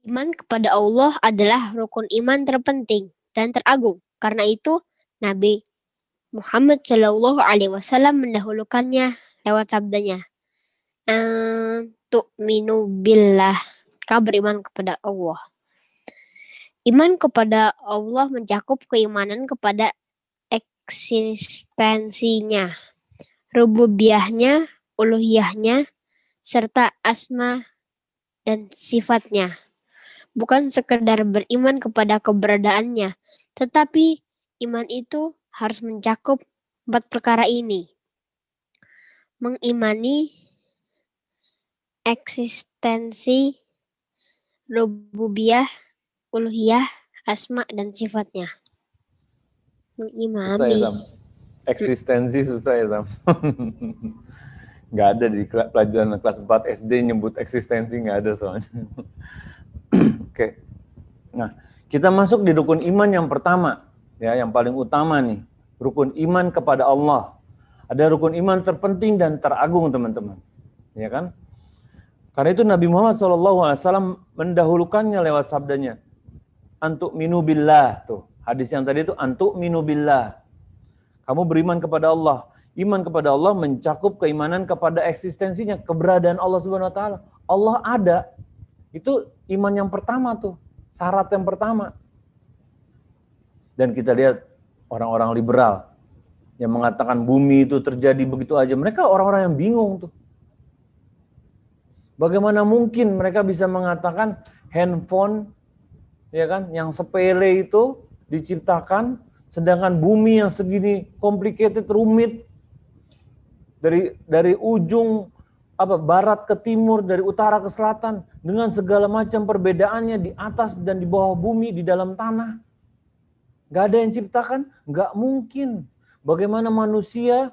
Iman kepada Allah adalah rukun iman terpenting dan teragung. Karena itu, Nabi Muhammad Shallallahu Alaihi Wasallam mendahulukannya lewat sabdanya, "Tu'minu billah." Kau beriman kepada Allah. Iman kepada Allah mencakup keimanan kepada eksistensinya, rububiyahnya, uluhiyahnya, serta asma dan sifatnya. Bukan sekedar beriman kepada keberadaannya, tetapi iman itu harus mencakup 4 perkara ini. Mengimani eksistensi, rububiyah, uluhiyah, asma, dan sifatnya. Susah ya, Sam. Eksistensi susah ya, Sam. Nggak ada di pelajaran kelas 4 SD nyebut eksistensi, nggak ada soalnya. Oke. Nah, kita masuk di rukun iman yang pertama, ya, yang paling utama nih. Rukun iman kepada Allah. Ada rukun iman terpenting dan teragung, teman-teman. Ya kan? Karena itu Nabi Muhammad SAW mendahulukannya lewat sabdanya. Antuk minu billah. Tuh, hadis yang tadi itu antuk minu billah. Kamu beriman kepada Allah. Iman kepada Allah mencakup keimanan kepada eksistensinya, keberadaan Allah Subhanahu wa taala. Allah ada. Itu iman yang pertama tuh, syarat yang pertama. Dan kita lihat orang-orang liberal yang mengatakan bumi itu terjadi begitu aja. Mereka orang-orang yang bingung tuh. Bagaimana mungkin mereka bisa mengatakan handphone, ya kan, yang sepele itu diciptakan, sedangkan bumi yang segini complicated, rumit, dari ujung barat ke timur, dari utara ke selatan, dengan segala macam perbedaannya di atas dan di bawah bumi, di dalam tanah. Gak ada yang ciptakan? Gak mungkin. Bagaimana manusia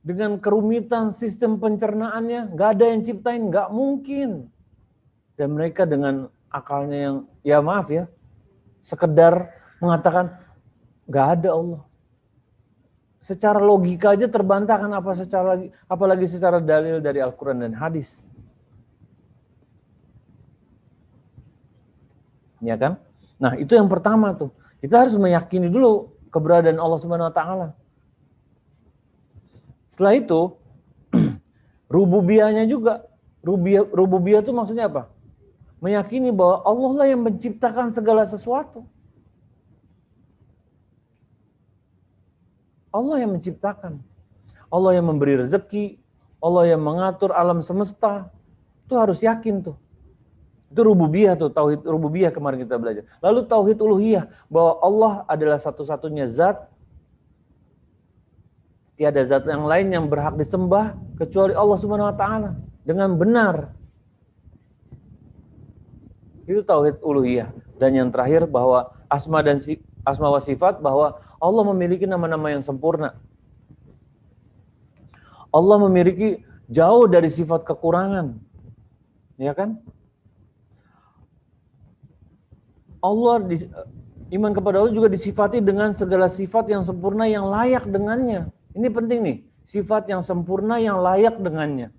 dengan kerumitan sistem pencernaannya, gak ada yang ciptain? Gak mungkin. Dan mereka dengan akalnya yang, ya maaf ya, sekedar mengatakan gak ada Allah. Secara logika aja terbantahkan, apalagi secara dalil dari Al-Quran dan hadis. Ya kan? Nah, itu yang pertama tuh. Kita harus meyakini dulu keberadaan Allah Subhanahu wa taala. Setelah itu rububiyahnya juga. Rububiyah itu maksudnya apa? Meyakini bahwa Allah lah yang menciptakan segala sesuatu. Allah yang menciptakan. Allah yang memberi rezeki, Allah yang mengatur alam semesta. Itu harus yakin tuh. Itu rububiyah tuh, tauhid rububiyah kemarin kita belajar. Lalu tauhid uluhiyah, bahwa Allah adalah satu-satunya zat, tiada zat yang lain yang berhak disembah kecuali Allah Subhanahu wa taala dengan benar. Itu tauhid uluhiyah. Dan yang terakhir bahwa asma wa sifat, bahwa Allah memiliki nama-nama yang sempurna. Allah memiliki jauh dari sifat kekurangan. Ya kan? Iman kepada Allah juga disifati dengan segala sifat yang sempurna yang layak dengannya. Ini penting nih, sifat yang sempurna yang layak dengannya.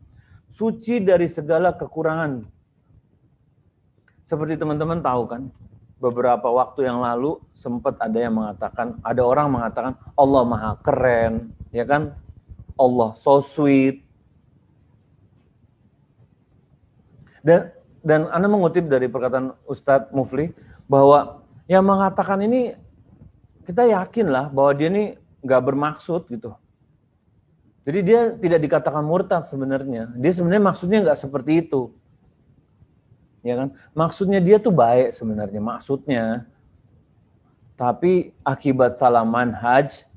Suci dari segala kekurangan. Seperti teman-teman tahu kan, beberapa waktu yang lalu sempat ada orang mengatakan Allah maha keren, ya kan? Allah so sweet. Dan Anda mengutip dari perkataan Ustadz Mufli bahwa yang mengatakan ini kita yakinlah bahwa dia ini nggak bermaksud gitu. Jadi dia tidak dikatakan murtad sebenarnya. Dia sebenarnya maksudnya nggak seperti itu. Ya kan? Maksudnya dia tuh baik sebenarnya, maksudnya. Tapi akibat salah manhaj,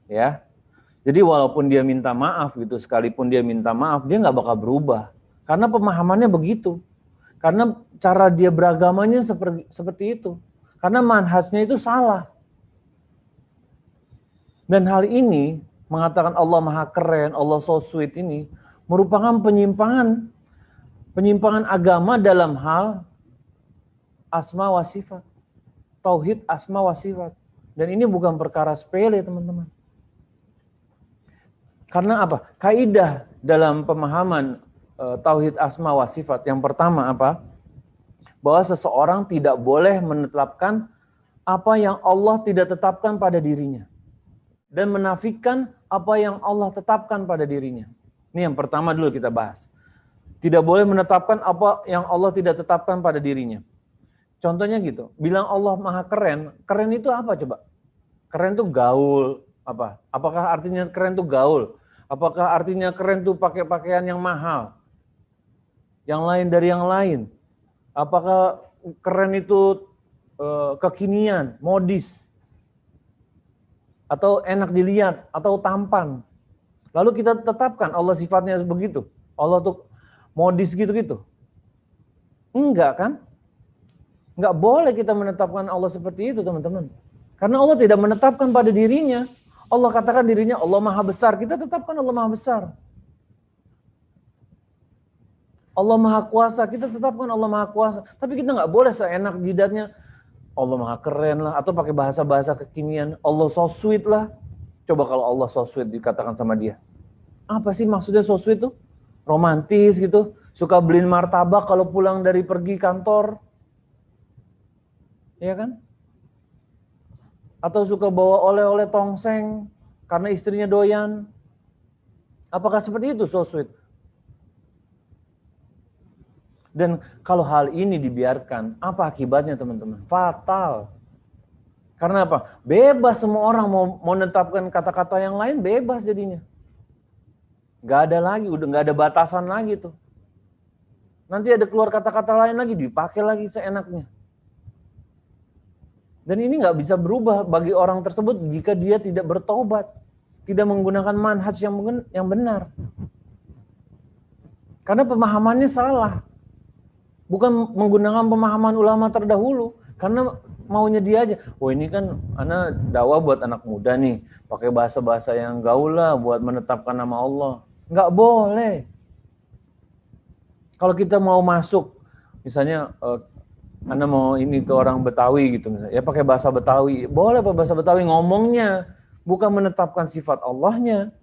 ya. Jadi walaupun dia minta maaf gitu, sekalipun dia minta maaf, dia nggak bakal berubah. Karena pemahamannya begitu. Karena cara dia beragamanya seperti itu. Karena manhajnya itu salah. Dan hal ini, mengatakan Allah maha keren, Allah so sweet ini, merupakan penyimpangan agama dalam hal asma wa sifat. Tauhid asma wa sifat. Dan ini bukan perkara sepele, teman-teman. Karena apa? Kaidah dalam pemahaman tauhid asma wa sifat yang pertama apa? bahwa seseorang tidak boleh menetapkan apa yang Allah tidak tetapkan pada dirinya. Dan menafikan apa yang Allah tetapkan pada dirinya. Ini yang pertama dulu kita bahas. Tidak boleh menetapkan apa yang Allah tidak tetapkan pada dirinya. Contohnya gitu, bilang Allah maha keren, keren itu apa coba? Keren itu gaul, apa? Apakah artinya keren itu gaul? Apakah artinya keren itu pakai pakaian yang mahal? Yang lain dari yang lain? Apakah keren itu kekinian, modis? Atau enak dilihat, atau tampan? Lalu kita tetapkan Allah sifatnya begitu. Allah tuh modis gitu-gitu. Enggak kan? Enggak boleh kita menetapkan Allah seperti itu, teman-teman. Karena Allah tidak menetapkan pada dirinya. Allah katakan dirinya Allah maha besar. Kita tetapkan Allah maha besar. Allah maha kuasa. Kita tetapkan Allah maha kuasa. Tapi kita enggak boleh seenak jidatnya Allah maha keren lah. Atau pakai bahasa-bahasa kekinian. Allah so sweet lah. Coba kalau Allah so sweet dikatakan sama dia. Apa sih maksudnya so sweet tuh? Romantis gitu. Suka beliin martabak kalau pulang dari pergi kantor. Iya kan? Atau suka bawa oleh-oleh tongseng karena istrinya doyan. Apakah seperti itu so sweet? Dan kalau hal ini dibiarkan, apa akibatnya teman-teman? Fatal. Karena apa? Bebas semua orang mau menetapkan kata-kata yang lain, bebas jadinya. Gak ada lagi, udah gak ada batasan lagi tuh. Nanti ada keluar kata-kata lain lagi, dipakai lagi seenaknya. Dan ini nggak bisa berubah bagi orang tersebut jika dia tidak bertobat, tidak menggunakan manhaj yang benar. Karena pemahamannya salah. Bukan menggunakan pemahaman ulama terdahulu, karena maunya dia aja. Oh ini kan anak dakwah buat anak muda nih, pakai bahasa-bahasa yang gaul lah buat menetapkan nama Allah. Nggak boleh. Kalau kita mau masuk, misalnya Anda mau ini ke orang Betawi gitu misalnya, ya pakai bahasa Betawi. Boleh pakai bahasa Betawi ngomongnya, bukan menetapkan sifat Allahnya.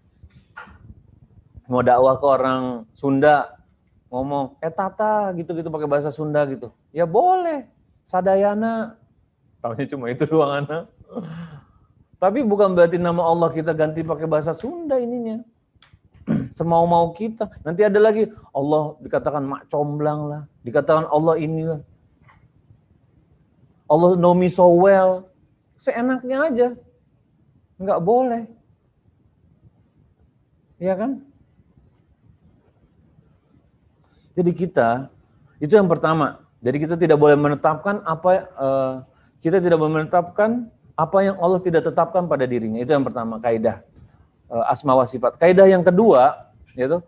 Mau dakwah ke orang Sunda, ngomong tata gitu-gitu pakai bahasa Sunda gitu. Ya boleh. Sadayana. Tahunya cuma itu doang anak. Tapi bukan berarti nama Allah kita ganti pakai bahasa Sunda ininya. Semau-mau kita. Nanti ada lagi Allah dikatakan mak comblang lah, dikatakan Allah inilah. Allah know me so well. Seenaknya aja. Enggak boleh. Iya kan? Jadi kita, itu yang pertama. Jadi kita tidak boleh menetapkan kita tidak boleh menetapkan apa yang Allah tidak tetapkan pada dirinya. Itu yang pertama, kaidah asma wa sifat. Kaidah yang kedua, yaitu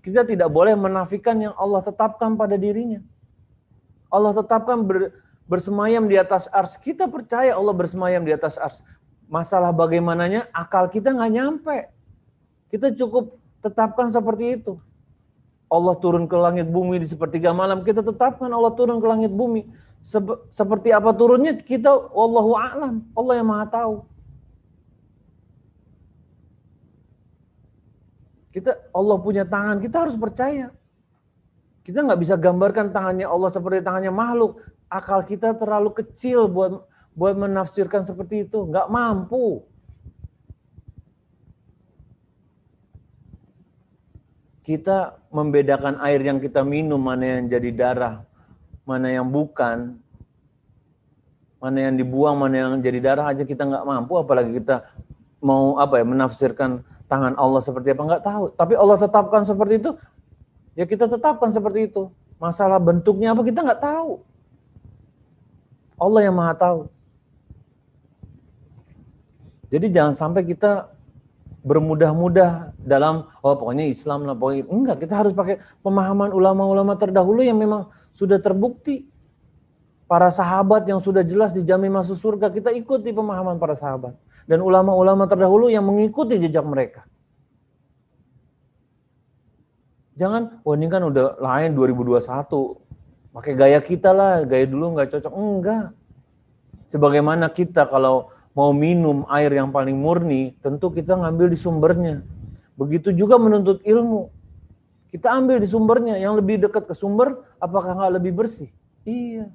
kita tidak boleh menafikan yang Allah tetapkan pada dirinya. Allah tetapkan bersemayam di atas ars. Kita percaya Allah bersemayam di atas ars. Masalah bagaimananya akal kita nggak nyampe. Kita cukup tetapkan seperti itu. Allah turun ke langit bumi di sepertiga malam. Kita tetapkan Allah turun ke langit bumi. Seperti apa turunnya kita wallahu a'lam. Allah yang maha tahu. Allah punya tangan, kita harus percaya. Kita nggak bisa gambarkan tangannya Allah seperti tangannya makhluk. Akal kita terlalu kecil buat menafsirkan seperti itu, nggak mampu. Kita membedakan air yang kita minum, mana yang jadi darah, mana yang bukan, mana yang dibuang, mana yang jadi darah aja kita nggak mampu, apalagi kita mau menafsirkan tangan Allah seperti apa, nggak tahu. Tapi Allah tetapkan seperti itu, ya kita tetapkan seperti itu. Masalah bentuknya apa kita nggak tahu. Allah yang maha tahu. Jadi jangan sampai kita bermudah-mudah dalam, pokoknya Islam lah, pokoknya enggak. Kita harus pakai pemahaman ulama-ulama terdahulu yang memang sudah terbukti. Para sahabat yang sudah jelas dijamin masuk surga, kita ikuti pemahaman para sahabat. Dan ulama-ulama terdahulu yang mengikuti jejak mereka. Jangan, ini kan udah lain 2021. Pakai gaya kita lah, gaya dulu nggak cocok. Enggak. Sebagaimana kita kalau mau minum air yang paling murni, tentu kita ngambil di sumbernya. Begitu juga menuntut ilmu. Kita ambil di sumbernya, yang lebih dekat ke sumber, apakah nggak lebih bersih? Iya.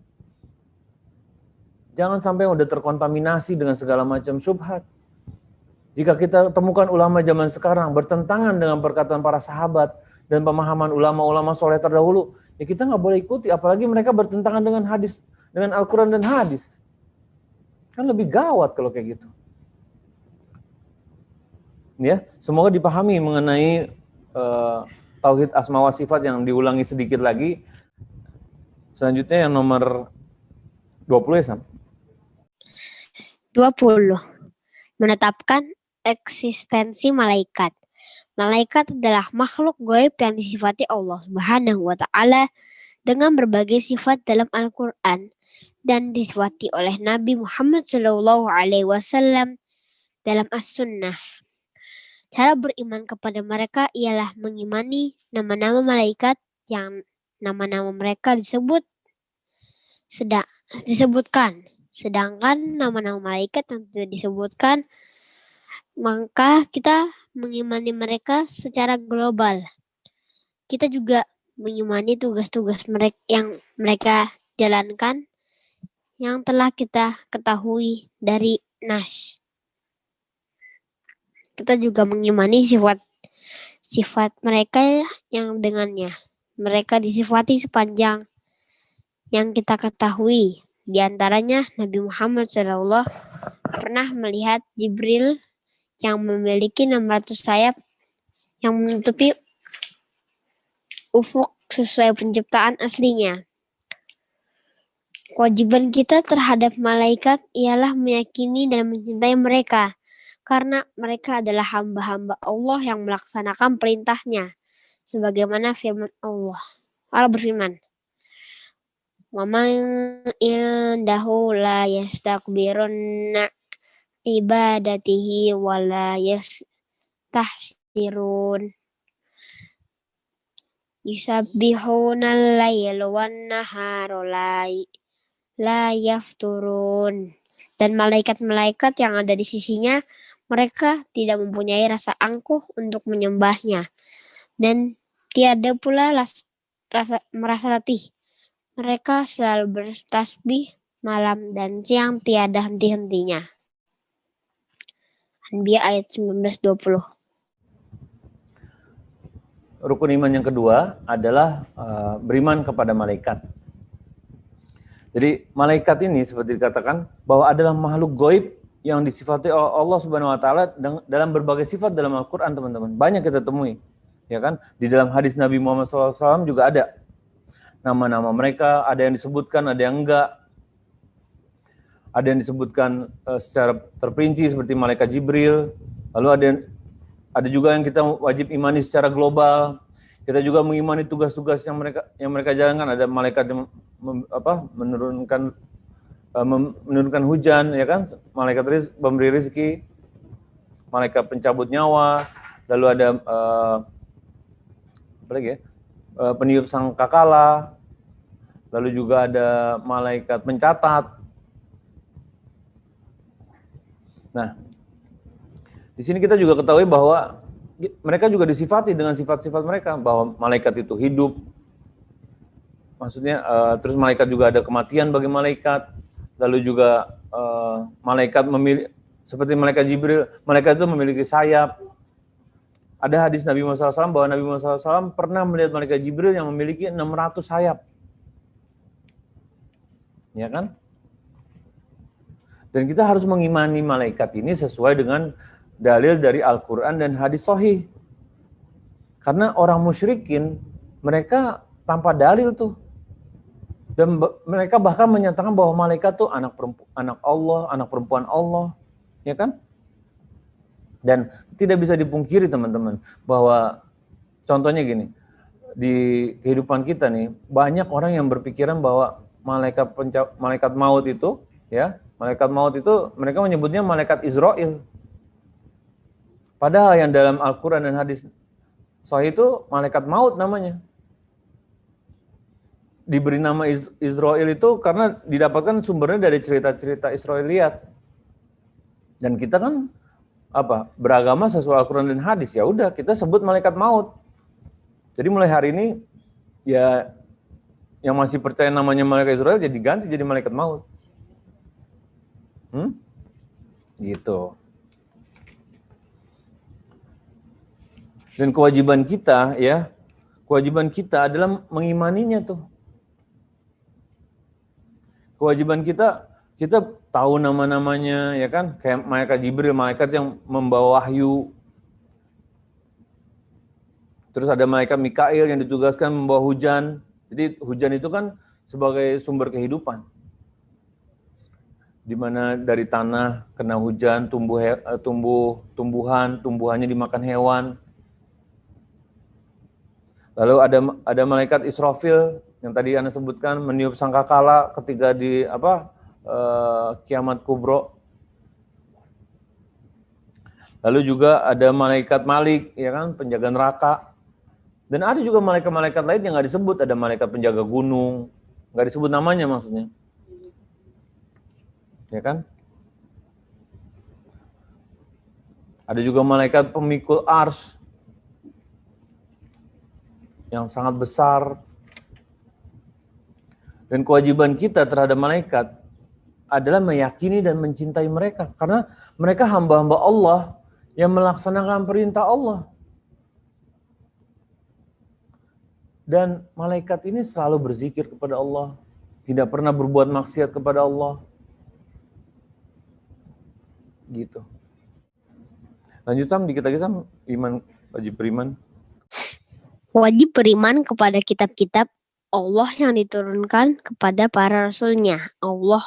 Jangan sampai udah terkontaminasi dengan segala macam syubhat. Jika kita temukan ulama zaman sekarang bertentangan dengan perkataan para sahabat dan pemahaman ulama-ulama soleh terdahulu, ya kita nggak boleh ikuti. Apalagi mereka bertentangan dengan hadis, dengan Al-Quran dan hadis. Kan lebih gawat kalau kayak gitu. Ya, semoga dipahami mengenai tauhid asma wa sifat yang diulangi sedikit lagi. Selanjutnya yang nomor 20 ya, Sam? 20. Menetapkan eksistensi malaikat. Malaikat adalah makhluk gaib yang disifati Allah Subhanahu wa taala dengan berbagai sifat dalam Al-Qur'an dan disifati oleh Nabi Muhammad Shallallahu alaihi wasallam dalam As-Sunnah. Cara beriman kepada mereka ialah mengimani nama-nama malaikat yang nama-nama mereka disebutkan. Sedangkan nama-nama malaikat yang tidak disebutkan, maka kita mengimani mereka secara global. Kita juga mengimani tugas-tugas yang mereka jalankan yang telah kita ketahui dari Nas. Kita juga mengimani sifat mereka yang dengannya mereka disifati sepanjang yang kita ketahui. Di antaranya Nabi Muhammad SAW pernah melihat Jibril yang memiliki 600 sayap yang menutupi ufuk sesuai penciptaan aslinya. Kewajiban kita terhadap malaikat ialah meyakini dan mencintai mereka, karena mereka adalah hamba-hamba Allah yang melaksanakan perintahnya. Sebagaimana firman Allah. Allah berfirman, وَمَنْ عِنْدَهُ لَا يَسْتَكْبِرُونَ عِبَادَتِهِ وَلَا يَسْتَحْسِرُونَ يُسَبِّحُونَ اللَّيْلَ وَالنَّهَارَ لَا يَفْتُرُونَ. Dan malaikat-malaikat yang ada di sisinya, mereka tidak mempunyai rasa angkuh untuk menyembahnya. Dan tiada pula merasa letih. Mereka selalu bertasbih malam dan siang tiada henti-hentinya. Anbiya ayat 19-20. Rukun iman yang kedua adalah beriman kepada malaikat. Jadi malaikat ini seperti dikatakan bahwa adalah makhluk gaib yang disifati Allah Subhanahu wa taala dalam berbagai sifat dalam Al-Qur'an, teman-teman. Banyak kita temui. Ya kan? Di dalam hadis Nabi Muhammad SAW juga ada nama-nama mereka, ada yang disebutkan, ada yang enggak. Ada yang disebutkan secara terperinci seperti malaikat Jibril. Lalu ada juga yang kita wajib imani secara global. Kita juga mengimani tugas-tugas yang mereka jalankan. Ada malaikat yang menurunkan hujan, ya kan? Malaikat pemberi rezeki, malaikat pencabut nyawa. Lalu ada apa lagi ya? Peniup sangkakala, lalu juga ada malaikat pencatat. Nah, di sini kita juga ketahui bahwa mereka juga disifati dengan sifat-sifat mereka, bahwa malaikat itu hidup. Maksudnya, terus malaikat juga ada kematian bagi malaikat. Lalu juga malaikat seperti malaikat Jibril, malaikat itu memiliki sayap. Ada hadis Nabi Muhammad SAW bahwa Nabi Muhammad SAW pernah melihat malaikat Jibril yang memiliki 600 sayap. Ya kan? Dan kita harus mengimani malaikat ini sesuai dengan dalil dari Al-Quran dan hadis sahih. Karena orang musyrikin, mereka tanpa dalil tuh. Dan mereka bahkan menyatakan bahwa malaikat tuh anak Allah, anak perempuan Allah. Ya kan? Dan tidak bisa dipungkiri, teman-teman, bahwa contohnya gini, di kehidupan kita nih, banyak orang yang berpikiran bahwa malaikat maut itu, ya, malaikat maut itu mereka menyebutnya malaikat Israel. Padahal yang dalam Al-Quran dan hadis sahih itu malaikat maut namanya. Diberi nama Israel itu karena didapatkan sumbernya dari cerita-cerita Israiliyat. Dan kita kan beragama sesuai Al-Quran dan hadis, ya udah kita sebut malaikat maut. Jadi mulai hari ini ya yang masih percaya namanya malaikat Israel jadi ganti jadi malaikat maut. Gitu. Dan kewajiban kita adalah mengimaninya tuh. Kewajiban kita tahu nama-namanya, ya kan? Kayak malaikat Jibril, malaikat yang membawa wahyu. Terus ada malaikat Mikail yang ditugaskan membawa hujan. Jadi hujan itu kan sebagai sumber kehidupan. Di mana dari tanah kena hujan, tumbuhannya dimakan hewan. Lalu ada malaikat Israfil yang tadi Anda sebutkan meniup sangkakala ketika di kiamat kubro. Lalu juga ada malaikat Malik, ya kan, penjaga neraka. Dan ada juga malaikat-malaikat lain yang nggak disebut, ada malaikat penjaga gunung, nggak disebut namanya maksudnya. Ya kan? Ada juga malaikat pemikul ars yang sangat besar. Dan kewajiban kita terhadap malaikat adalah meyakini dan mencintai mereka. Karena mereka hamba-hamba Allah yang melaksanakan perintah Allah. Dan malaikat ini selalu berzikir kepada Allah. Tidak pernah berbuat maksiat kepada Allah. Gitu. Lanjut Sam, dikit lagi Sam, wajib beriman. Wajib beriman kepada kitab-kitab Allah yang diturunkan kepada para rasulnya. Allah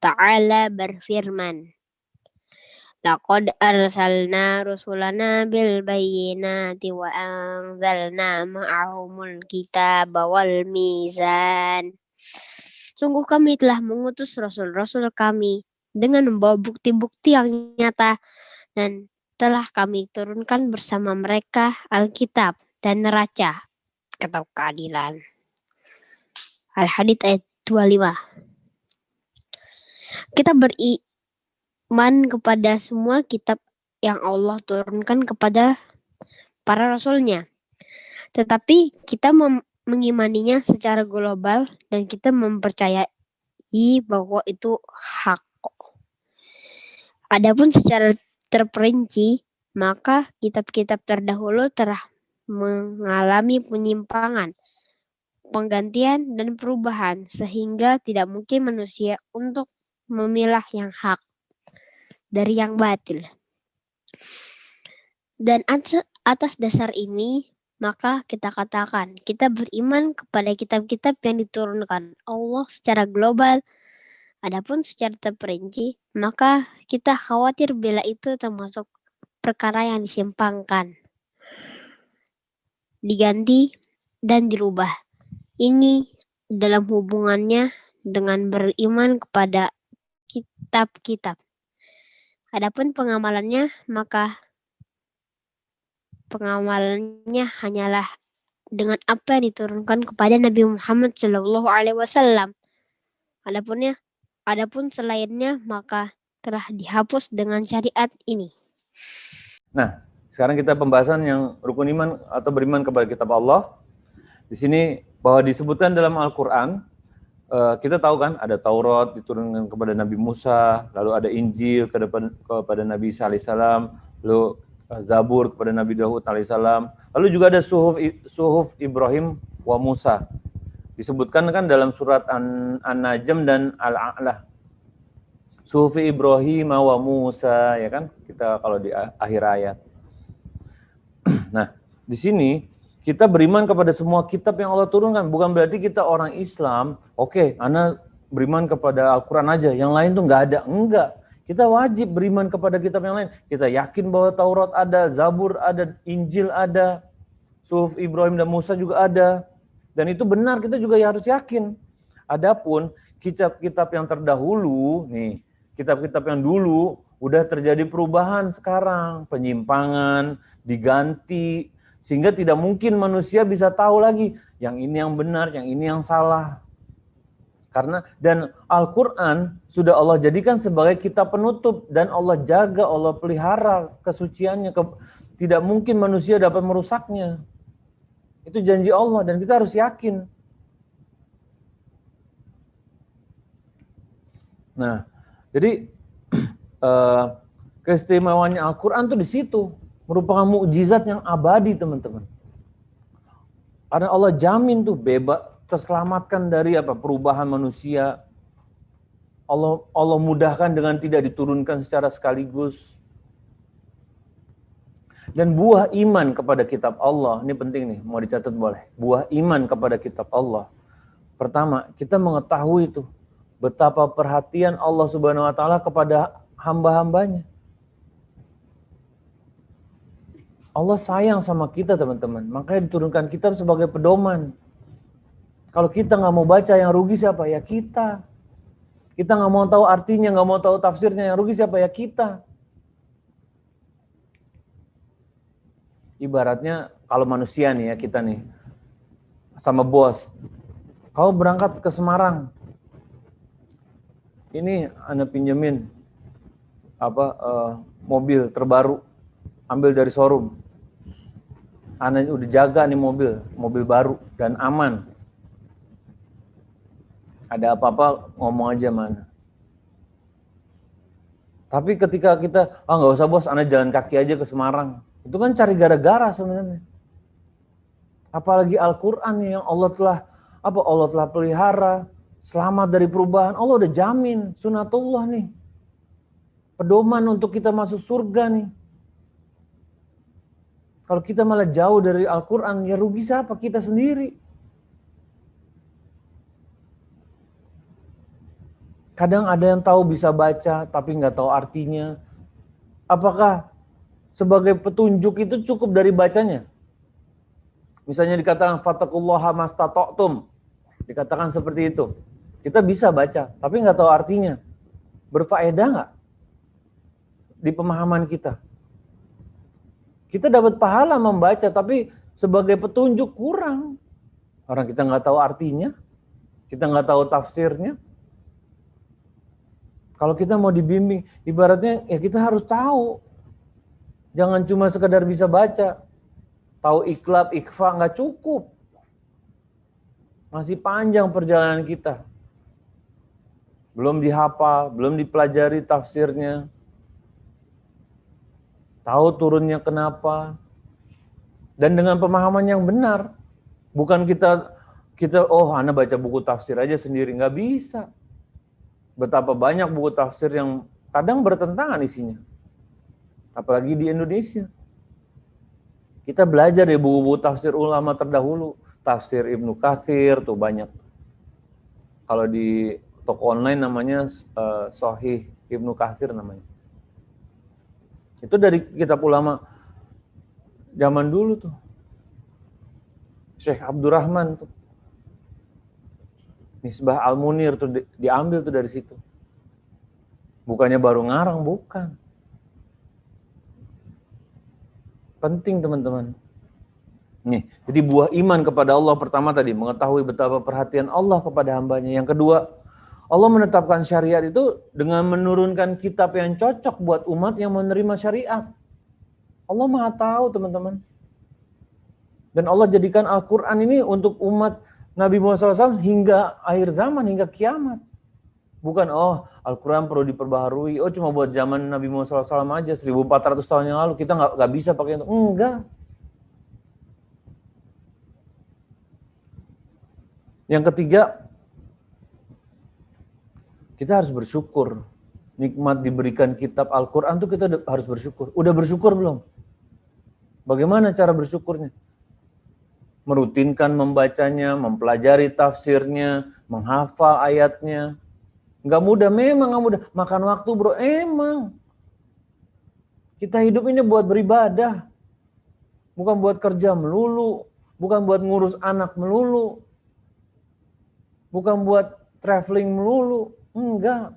Ta'ala berfirman, Laqad arsalna rusulana bil bayyinati wa anzalna ma'ahumul kitaba wal mizan. Sungguh kami telah mengutus rasul-rasul kami dengan membawa bukti-bukti yang nyata dan telah kami turunkan bersama mereka Alkitab dan neraca atau keadilan. Al-Hadid ayat 25. Kita beriman kepada semua kitab yang Allah turunkan kepada para rasulnya. Tetapi kita mengimaninya secara global dan kita mempercayai bahwa itu hak. Adapun secara terperinci, maka kitab-kitab terdahulu telah mengalami penyimpangan, penggantian dan perubahan sehingga tidak mungkin manusia untuk memilah yang hak dari yang batil. Dan atas dasar ini, maka kita katakan, kita beriman kepada kitab-kitab yang diturunkan Allah secara global. Adapun secara terperinci, maka kita khawatir bila itu termasuk perkara yang disimpangkan, diganti, dan dirubah. Ini dalam hubungannya dengan beriman kepada kitab-kitab. Adapun pengamalannya, maka pengamalannya hanyalah dengan apa yang diturunkan kepada Nabi Muhammad SAW. Adapun selainnya, maka telah dihapus dengan syariat ini. Nah, sekarang kita pembahasan yang rukun iman atau beriman kepada kitab Allah. Di sini bahwa disebutkan dalam Al-Quran, kita tahu kan ada Taurat diturunkan kepada Nabi Musa, lalu ada Injil kepada Nabi Isa alaihissalam, lalu Zabur kepada Nabi Daud alaihissalam, lalu juga ada Suhuf Ibrahim wa Musa. Disebutkan kan dalam surat An-Najm dan Al-A'la. Suhuf Ibrahim wa Musa, ya kan? Kita kalau di akhir ayat. Nah, di sini kita beriman kepada semua kitab yang Allah turunkan. Bukan berarti kita orang Islam, oke, Ana beriman kepada Al-Quran aja, yang lain tuh nggak ada. Enggak, kita wajib beriman kepada kitab yang lain. Kita yakin bahwa Taurat ada, Zabur ada, Injil ada, Suhuf Ibrahim dan Musa juga ada. Dan itu benar, kita juga harus yakin. Adapun kitab-kitab yang terdahulu, nih, kitab-kitab yang dulu, udah terjadi perubahan sekarang, penyimpangan, diganti, sehingga tidak mungkin manusia bisa tahu lagi yang ini yang benar, yang ini yang salah. Karena dan Al-Quran sudah Allah jadikan sebagai kitab penutup dan Allah jaga, Allah pelihara kesuciannya. Tidak mungkin manusia dapat merusaknya. Itu janji Allah dan kita harus yakin. Nah, jadi keistimewaannya Al-Quran tuh di situ, merupakan mukjizat yang abadi, teman-teman. Karena Allah jamin tuh bebas, terselamatkan dari perubahan manusia. Allah mudahkan dengan tidak diturunkan secara sekaligus. Dan buah iman kepada kitab Allah, ini penting nih, mau dicatat boleh. Buah iman kepada kitab Allah. Pertama, kita mengetahui itu betapa perhatian Allah Subhanahu wa taala kepada hamba-hambanya. Allah sayang sama kita, teman-teman. Makanya diturunkan kitab sebagai pedoman. Kalau kita nggak mau baca, yang rugi siapa? Ya kita. Kita nggak mau tahu artinya, nggak mau tahu tafsirnya, yang rugi siapa? Ya kita. Ibaratnya kalau manusia nih ya, kita nih sama bos, kau berangkat ke Semarang, ini Anda pinjemin mobil terbaru, ambil dari showroom. Anda udah jaga nih mobil baru dan aman. Ada apa-apa ngomong aja mana. Tapi ketika kita, nggak usah bos, Anda jalan kaki aja ke Semarang. Itu kan cari gara-gara sebenarnya. Apalagi Al-Quran yang Allah telah pelihara, selamat dari perubahan. Allah udah jamin, sunatullah nih. Pedoman untuk kita masuk surga nih. Kalau kita malah jauh dari Al-Quran, ya rugi siapa? Kita sendiri. Kadang ada yang tahu bisa baca, tapi nggak tahu artinya. Apakah sebagai petunjuk itu cukup dari bacanya? Misalnya dikatakan fattaqullaha mastata'tum. Dikatakan seperti itu. Kita bisa baca, tapi nggak tahu artinya. Berfaedah nggak di pemahaman kita? Kita dapat pahala membaca, tapi sebagai petunjuk kurang. Orang kita nggak tahu artinya, kita nggak tahu tafsirnya. Kalau kita mau dibimbing, ibaratnya ya kita harus tahu. Jangan cuma sekedar bisa baca. Tahu iklab, ikhfa nggak cukup. Masih panjang perjalanan kita. Belum dihafal, belum dipelajari tafsirnya. Tahu turunnya kenapa. Dan dengan pemahaman yang benar. Bukan kita Anda baca buku tafsir aja sendiri. Nggak bisa. Betapa banyak buku tafsir yang kadang bertentangan isinya. Apalagi di Indonesia. Kita belajar dari buku-buku tafsir ulama terdahulu. Tafsir Ibnu Katsir tuh banyak. Kalau di toko online namanya Sahih Ibnu Katsir namanya. Itu dari kitab ulama zaman dulu tuh. Syekh Abdurrahman tuh. Misbah Al-Munir tuh diambil tuh dari situ. Bukannya baru ngarang, bukan. Penting teman-teman. Nih, jadi buah iman kepada Allah pertama tadi, mengetahui betapa perhatian Allah kepada hambanya. Yang kedua, Allah menetapkan syariat itu dengan menurunkan kitab yang cocok buat umat yang menerima syariat. Allah Maha tahu teman-teman. Dan Allah jadikan Al-Quran ini untuk umat Nabi Muhammad SAW hingga akhir zaman, hingga kiamat. Bukan, Al-Quran perlu diperbaharui, cuma buat zaman Nabi Muhammad SAW aja, 1400 tahun yang lalu, kita nggak bisa pakai itu. Enggak. Yang ketiga, kita harus bersyukur. Nikmat diberikan kitab Al-Quran itu kita harus bersyukur. Udah bersyukur belum? Bagaimana cara bersyukurnya? Merutinkan membacanya, mempelajari tafsirnya, menghafal ayatnya. Nggak mudah, memang nggak mudah. Makan waktu bro, emang. Kita hidup ini buat beribadah. Bukan buat kerja melulu. Bukan buat ngurus anak melulu. Bukan buat traveling melulu. Enggak.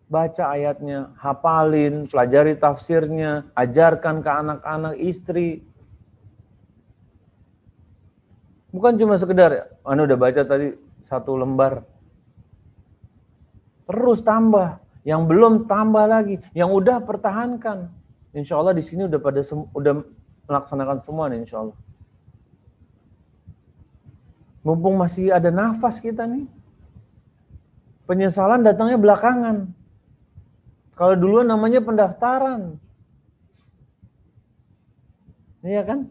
Baca ayatnya, hafalin, pelajari tafsirnya, ajarkan ke anak-anak, istri. Bukan cuma sekedar, Anda udah baca tadi 1 lembar. Terus tambah, yang belum tambah lagi, yang udah pertahankan. Insya Allah di sini udah melaksanakan semua nih insya Allah. Mumpung masih ada nafas kita nih. Penyesalan datangnya belakangan. Kalau dulu namanya pendaftaran. Iya kan?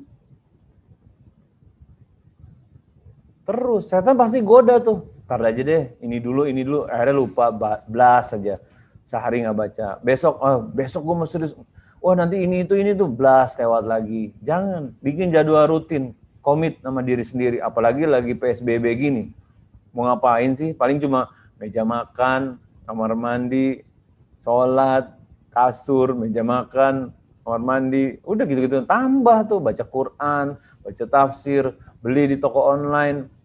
Terus, setan pasti goda tuh. Ntar aja deh, ini dulu. Akhirnya lupa, blast saja. Sehari nggak baca. Besok gue mesti, nanti ini tuh, blast lewat lagi. Jangan, bikin jadwal rutin. Komit sama diri sendiri. Apalagi lagi PSBB gini. Mau ngapain sih? Paling cuma meja makan, kamar mandi, sholat, kasur, meja makan, kamar mandi. Udah gitu-gitu. Tambah tuh, baca Quran, baca tafsir, beli di toko online.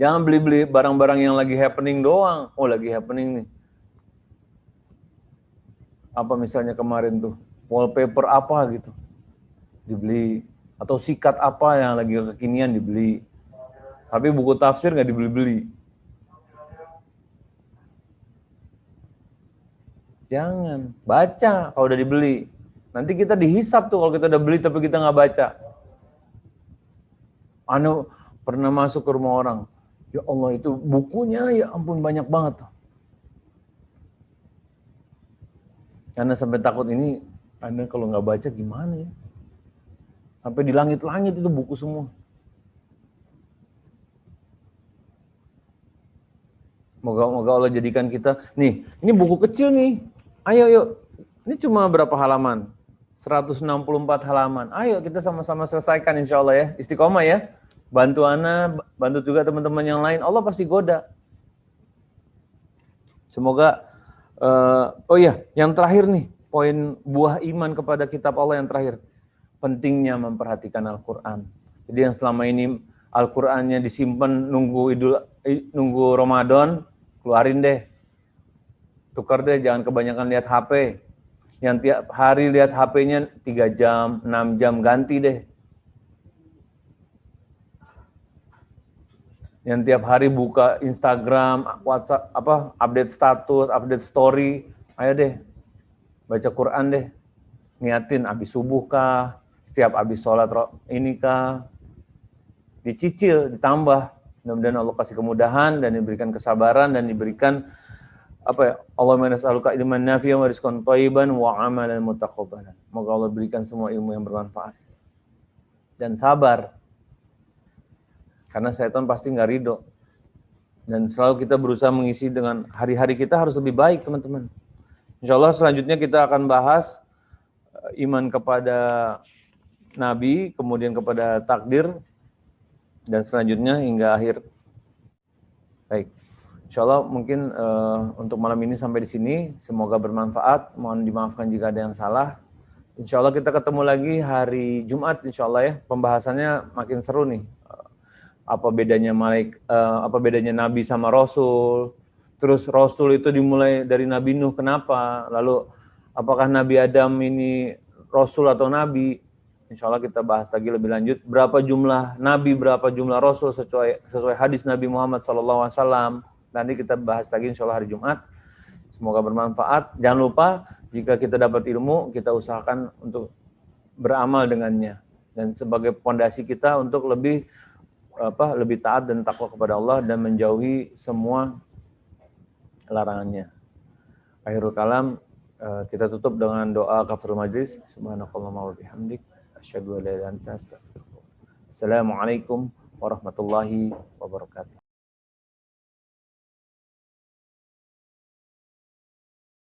Jangan beli-beli barang-barang yang lagi happening doang. Oh, lagi happening nih. Apa misalnya kemarin tuh, wallpaper apa gitu. Dibeli. Atau sikat apa yang lagi kekinian dibeli. Tapi buku tafsir nggak dibeli-beli. Jangan. Baca kalau udah dibeli. Nanti kita dihisap tuh kalau kita udah beli tapi kita nggak baca. Anu pernah masuk ke rumah orang. Ya Allah, itu bukunya ya ampun banyak banget. Karena sampai takut ini, Anda kalau nggak baca gimana ya? Sampai di langit-langit itu buku semua. Moga-moga Allah jadikan kita, nih, ini buku kecil nih. Ayo yuk. Ini cuma berapa halaman? 164 halaman. Ayo kita sama-sama selesaikan insya Allah ya. Istiqomah ya. Bantu Ana, bantu juga teman-teman yang lain. Allah pasti goda. Semoga, yang terakhir nih, poin buah iman kepada kitab Allah yang terakhir. Pentingnya memperhatikan Al-Quran. Jadi yang selama ini Al-Qurannya disimpan nunggu Ramadan, keluarin deh. Tukar deh, jangan kebanyakan lihat HP. Yang tiap hari lihat HP-nya 3 jam, 6 jam, ganti deh. Yang tiap hari buka Instagram, WhatsApp, update status, update story, ayo deh, baca Quran deh. Niatin habis subuh kah, setiap habis sholat ini kah, dicicil, ditambah. Mudah-mudahan Allah kasih kemudahan dan diberikan kesabaran dan diberikan Allahumma nas'aluka ilman nafi'an wa rizqan thayyiban wa amalan mutaqabbalan. Moga Allah berikan semua ilmu yang bermanfaat. Dan sabar. Karena setan pasti nggak ridho. Dan selalu kita berusaha mengisi dengan hari-hari kita harus lebih baik, teman-teman. Insya Allah selanjutnya kita akan bahas iman kepada Nabi, kemudian kepada takdir, dan selanjutnya hingga akhir. Baik. Insya Allah mungkin untuk malam ini sampai di sini. Semoga bermanfaat. Mohon dimaafkan jika ada yang salah. Insya Allah kita ketemu lagi hari Jumat. Insya Allah ya. Pembahasannya makin seru nih. Apa bedanya Nabi sama Rasul? Terus Rasul itu dimulai dari Nabi Nuh. Kenapa? Lalu apakah Nabi Adam ini Rasul atau Nabi? Insya Allah kita bahas lagi lebih lanjut. Berapa jumlah Nabi, berapa jumlah Rasul sesuai hadis Nabi Muhammad SAW. Nanti kita bahas lagi insya Allah hari Jumat. Semoga bermanfaat. Jangan lupa jika kita dapat ilmu, kita usahakan untuk beramal dengannya. Dan sebagai pondasi kita untuk lebih taat dan takwa kepada Allah dan menjauhi semua larangannya. Akhirul kalam, kita tutup dengan doa kafaratul majlis. Subhanakallahumma wa bihamdik, asyhadu an la ilaha illa anta, astaghfiruka. Assalamualaikum warahmatullahi wabarakatuh.